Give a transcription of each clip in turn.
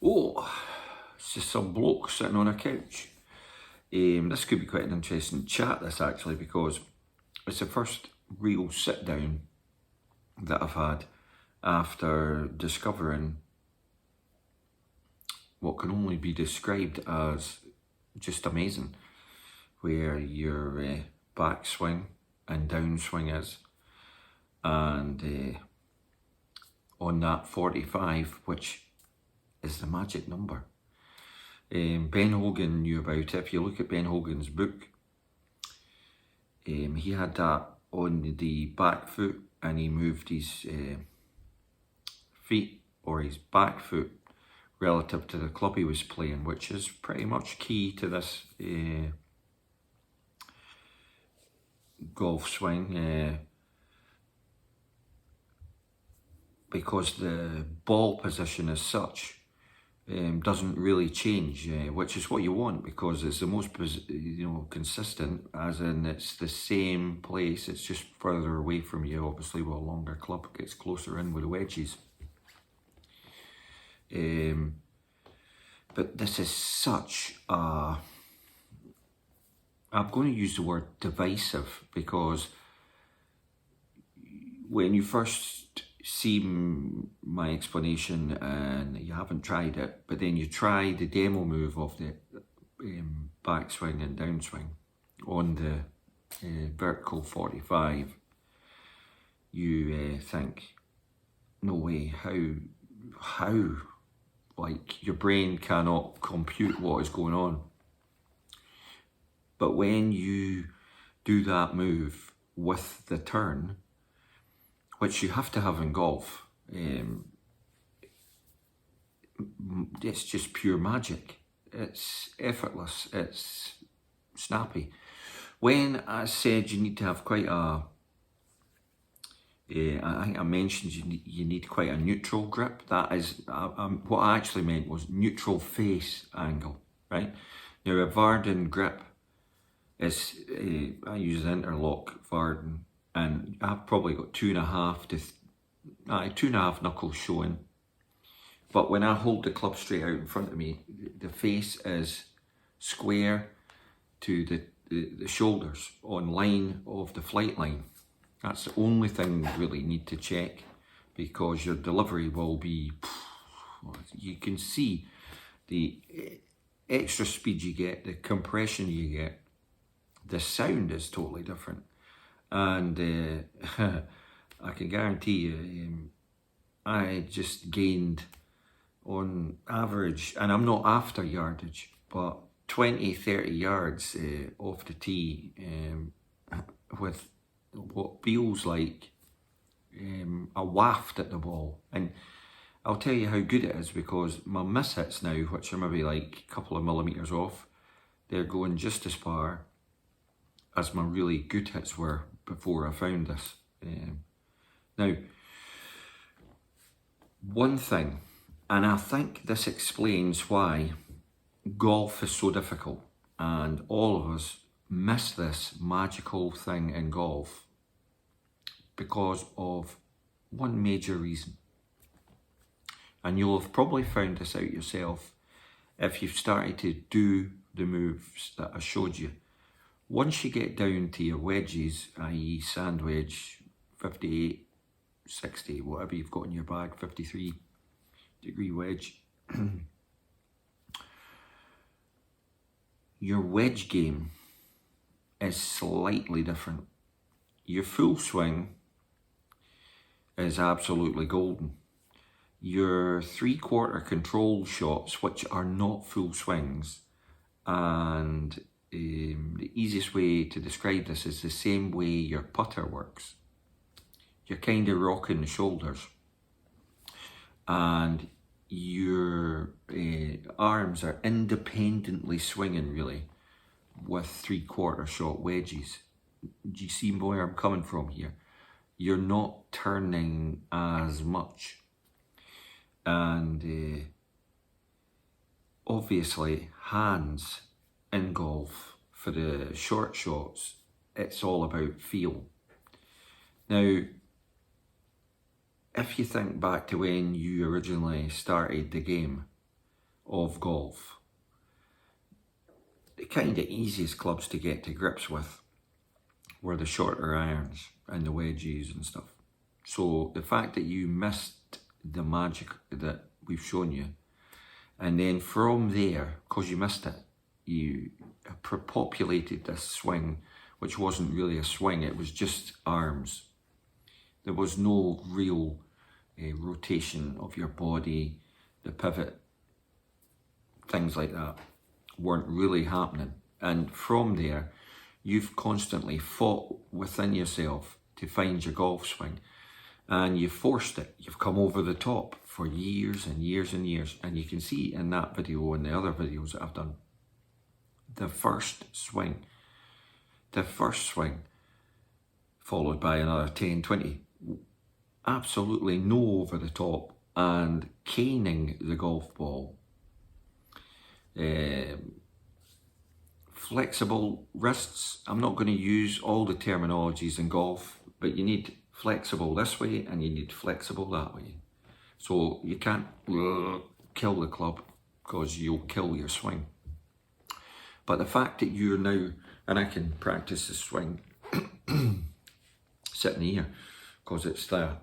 Oh, it's just some bloke sitting on a couch. This could be quite an interesting chat, this actually, because it's the first real sit down that I've had after discovering what can only be described as just amazing, where your backswing and downswing is, and on that 45, which is the magic number. Ben Hogan knew about it. If you look at Ben Hogan's book, he had that on the back foot, and he moved his feet or his back foot relative to the club he was playing, which is pretty much key to this golf swing, because the ball position as such doesn't really change, which is what you want, because it's the most consistent, as in it's the same place, it's just further away from you. Obviously with a longer club it gets closer in with the wedges, but this is such a, I'm going to use the word divisive, because when you first see my explanation and you haven't tried it, but then you try the demo move of the backswing and downswing on the vertical 45, you think, no way, how, like, your brain cannot compute what is going on. But when you do that move with the turn, which you have to have in golf, it's just pure magic. It's effortless, it's snappy. When I said you need to have quite a, I think I mentioned you need quite a neutral grip. That is, what I actually meant was neutral face angle, right? Now a Vardon grip is, I use an interlock Vardon, and I've probably got 2.5 knuckles showing. But when I hold the club straight out in front of me, the face is square to the shoulders, on line of the flight line. That's the only thing you really need to check, because your delivery will be, you can see the extra speed you get, the compression you get, the sound is totally different. And I can guarantee you, I just gained on average, and I'm not after yardage, but 20-30 yards off the tee, with what feels like a waft at the ball. And I'll tell you how good it is, because my miss hits now, which are maybe like a couple of millimeters off, they're going just as far as my really good hits were before I found this. Now, one thing, and I think this explains why golf is so difficult, and all of us miss this magical thing in golf, because of one major reason. And you'll have probably found this out yourself if you've started to do the moves that I showed you. Once you get down to your wedges, i.e. sand wedge, 58, 60, whatever you've got in your bag, 53 degree wedge, your wedge game is slightly different. Your full swing is absolutely golden. Your 3/4 control shots, which are not full swings, and the easiest way to describe this is the same way your putter works. You're kind of rocking the shoulders, and your arms are independently swinging, really, with 3/4 shot wedges. Do you see where I'm coming from here? You're not turning as much. And obviously, hands in golf, for the short shots, it's all about feel. Now, if you think back to when you originally started the game, of golf, the kind of easiest clubs to get to grips with were the shorter irons and the wedges and stuff. So the fact that you missed the magic that we've shown you, and then from there, because you missed it, you populated this swing, which wasn't really a swing, it was just arms. There was no real rotation of your body, the pivot, things like that weren't really happening. And from there, you've constantly fought within yourself to find your golf swing, and you've forced it. You've come over the top for years and years and years. And you can see in that video and the other videos that I've done, the first swing, followed by another 10, 20, absolutely no over the top and caning the golf ball. Flexible wrists. I'm not going to use all the terminologies in golf, but you need flexible this way and you need flexible that way. So you can't kill the club because you'll kill your swing. But the fact that you're now, and I can practice the swing sitting here because it's there.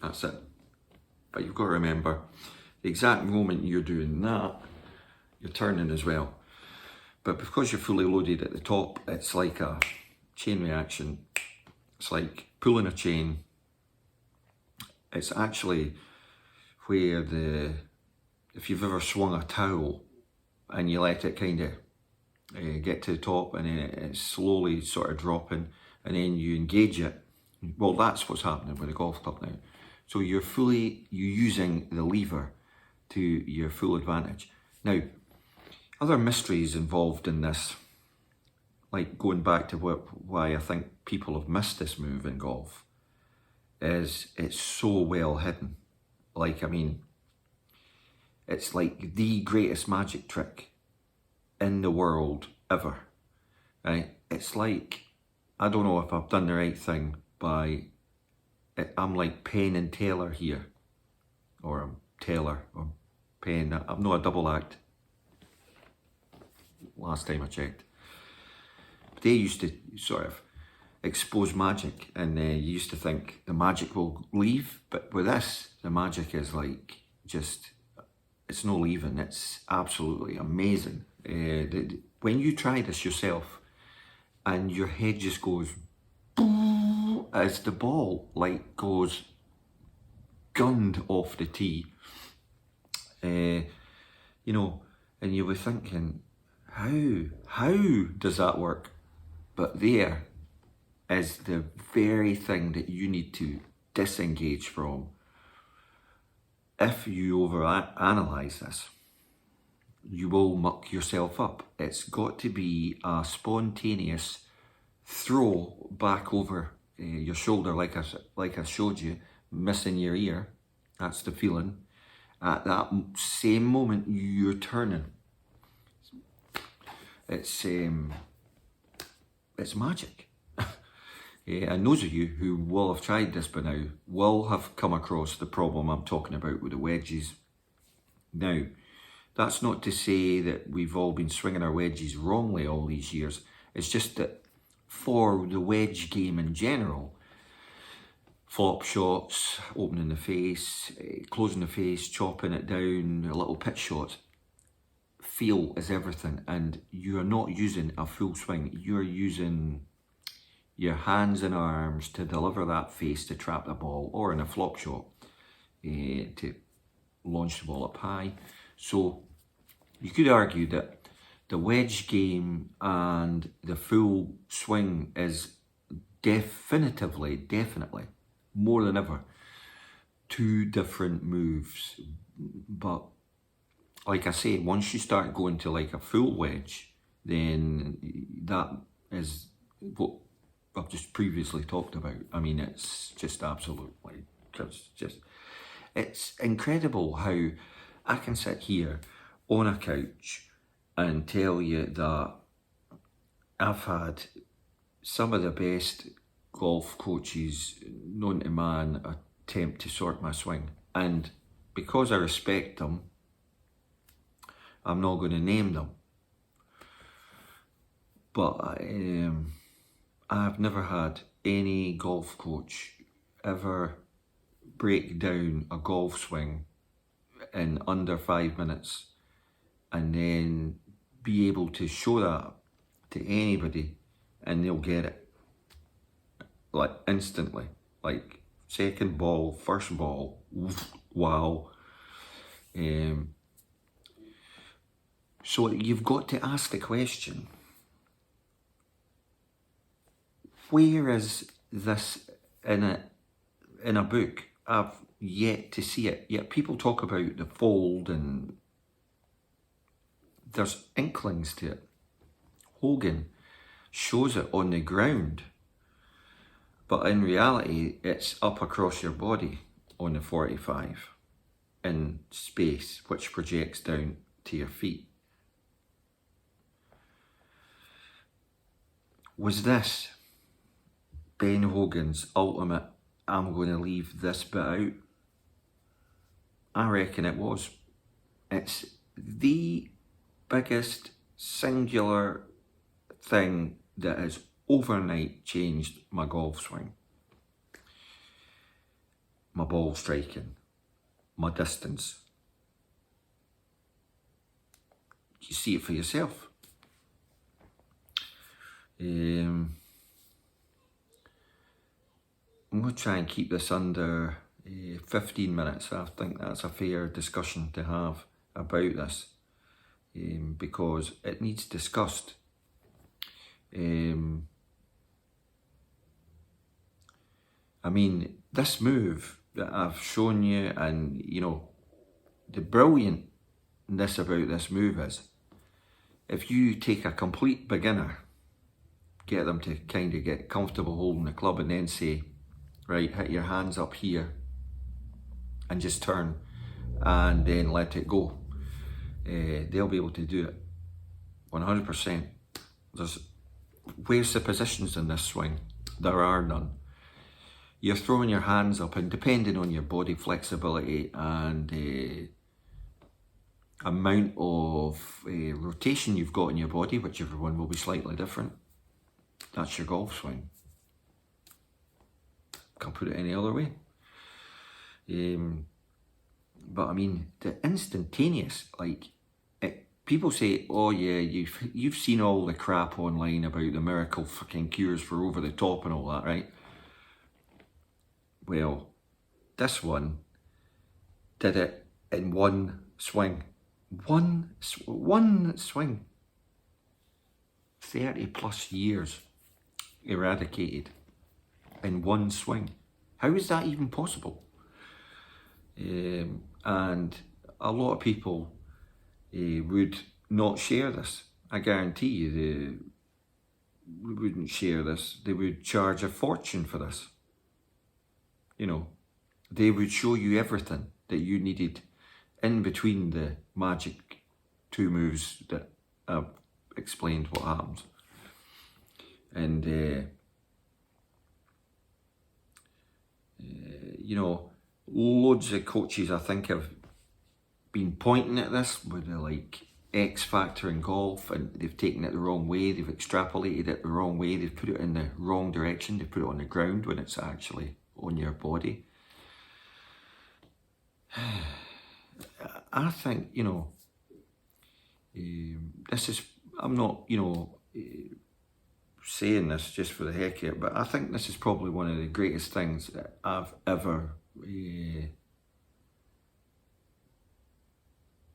That's it. But you've got to remember, the exact moment you're doing that, you're turning as well. But because you're fully loaded at the top, it's like a chain reaction. It's like pulling a chain. It's actually where if you've ever swung a towel and you let it kind of get to the top and then it's slowly sort of dropping and then you engage it, well, that's what's happening with the golf club now. So you're using the lever to your full advantage. Now, other mysteries involved in this, like going back to why I think people have missed this move in golf, is it's so well hidden. Like, I mean, it's like the greatest magic trick in the world ever, right? It's like, I don't know if I've done the right thing by, I'm like Penn and Teller here, or I'm Taylor, or Penn. I'm not a double act, last time I checked. But they used to sort of expose magic, and you used to think the magic will leave, but with this, the magic is like just, it's no leaving. It's absolutely amazing. When you try this yourself and your head just goes as the ball like goes gunned off the tee, you know, and you were thinking, how does that work? But there is the very thing that you need to disengage from. If you overanalyze this, you will muck yourself up. It's got to be a spontaneous throw back over your shoulder, like I showed you, missing your ear. That's the feeling. At that same moment, you're turning. It's magic. And those of you who will have tried this by now will have come across the problem I'm talking about with the wedges. Now, that's not to say that we've all been swinging our wedges wrongly all these years. It's just that for the wedge game in general, flop shots, opening the face, closing the face, chopping it down, a little pitch shot, feel is everything. And you're not using a full swing. You're using your hands and arms to deliver that face to trap the ball, or in a flop shot to launch the ball up high. So you could argue that the wedge game and the full swing is definitely, more than ever, two different moves. But like I say, once you start going to like a full wedge, then that is what I've just previously talked about. I mean, it's just absolutely, it's incredible how I can sit here on a couch and tell you that I've had some of the best golf coaches known to man attempt to sort my swing. And because I respect them, I'm not going to name them. But I've never had any golf coach ever break down a golf swing in under 5 minutes and then be able to show that to anybody and they'll get it like instantly, like second ball, first ball, wow. So you've got to ask the question, where is this in a book? I've yet to see it. Yet people talk about the fold and there's inklings to it. Hogan shows it on the ground, but in reality it's up across your body on the 45 in space, which projects down to your feet. Was this Ben Hogan's ultimate, I'm going to leave this bit out? I reckon it was. It's the biggest singular thing that has overnight changed my golf swing. My ball striking, my distance. You see it for yourself. I'm going to try and keep this under 15 minutes. I think that's a fair discussion to have about this, because it needs discussed. I mean, this move that I've shown you, and you know, the brilliantness about this move is, if you take a complete beginner, get them to kind of get comfortable holding the club and then say, right, hit your hands up here and just turn and then let it go. They'll be able to do it 100%. Where's the positions in this swing? There are none. You're throwing your hands up, and depending on your body flexibility and amount of rotation you've got in your body, which everyone will be slightly different, that's your golf swing. Can't put it any other way. But I mean, the instantaneous, like, people say, oh yeah, you've seen all the crap online about the miracle fucking cures for over the top and all that, right? Well, this one did it in one swing. One swing. 30 plus years eradicated in one swing. How is that even possible? And a lot of people would not share this. I guarantee you they wouldn't share this. They would charge a fortune for this. You know, they would show you everything that you needed in between the magic 2 moves that I've explained what happens. And you know, loads of coaches I think have been pointing at this with the like X factor in golf, and they've taken it the wrong way, they've extrapolated it the wrong way, they've put it in the wrong direction, they've put it on the ground when it's actually on your body. I think, you know, this is, I'm not, you know, saying this just for the heck of it, but I think this is probably one of the greatest things that I've ever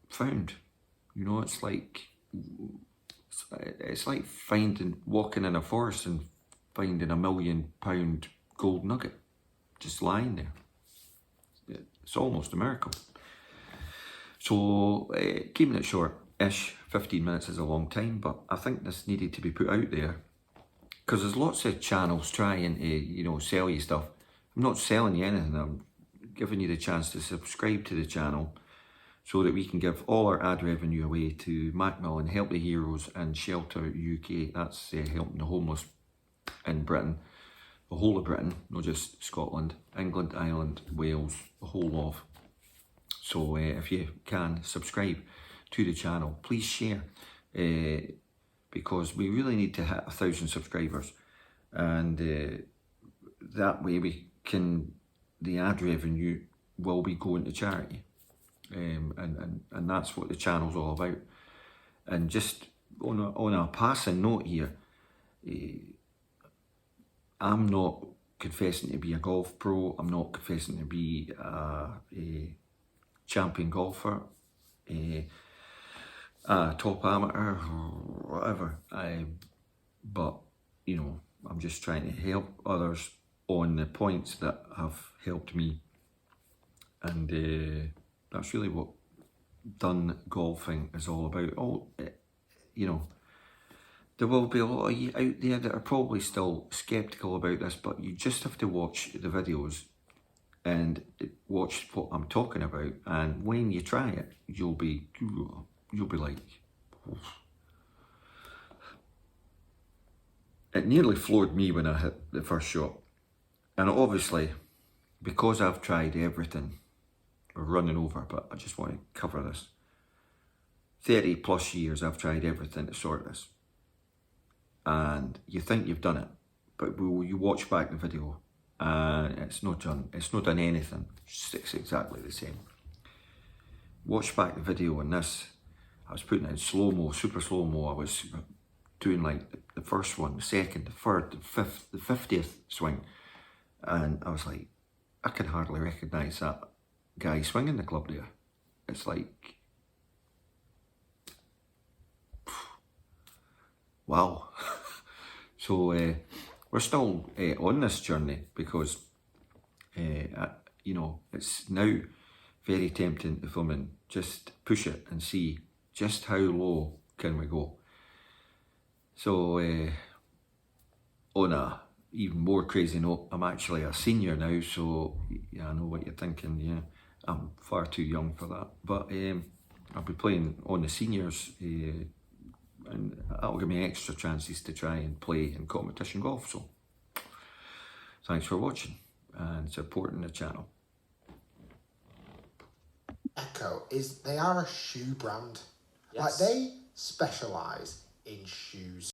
found. You know, it's like walking in a forest and finding £1 million gold nugget just lying there. It's almost a miracle. So keeping it short-ish, 15 minutes is a long time, but I think this needed to be put out there because there's lots of channels trying to, you know, sell you stuff. I'm not selling you anything. I'm giving you the chance to subscribe to the channel so that we can give all our ad revenue away to Macmillan, Help the Heroes and Shelter UK. That's helping the homeless in Britain. the whole of Britain, not just Scotland, England, Ireland, Wales, the whole of. So if you can, subscribe to the channel. Please share, because we really need to hit 1,000 subscribers. And that way the ad revenue will be going to charity. And that's what the channel's all about. And just on a passing note here, I'm not confessing to be a golf pro. I'm not confessing to be a champion golfer, a top amateur or whatever. But you know, I'm just trying to help others on the points that have helped me, and that's really what done golfing is all about. You know, there will be a lot of you out there that are probably still skeptical about this, but you just have to watch the videos and watch what I'm talking about, and when you try it, you'll be like, oh. It nearly floored me when I hit the first shot. And obviously, because I've tried everything, we're running over, but I just want to cover this. 30 plus years I've tried everything to sort this. And you think you've done it, but you watch back the video and it's not done anything. It's exactly the same. Watch back the video, and this, I was putting it in slow-mo, super slow-mo. I was doing like the first one, the second, the third, the fifth, the 50th swing. And I was like, I can hardly recognise that guy swinging the club there. It's like, wow. So we're still on this journey, because you know, it's now very tempting to film and just push it and see just how low can we go. So on a even more crazy note, I'm actually a senior now, so yeah, I know what you're thinking. Yeah, I'm far too young for that, but I'll be playing on the seniors, and that'll give me extra chances to try and play in competition golf. So thanks for watching and supporting the channel. Ecco they are a shoe brand. Yes. Like, they specialise in shoes.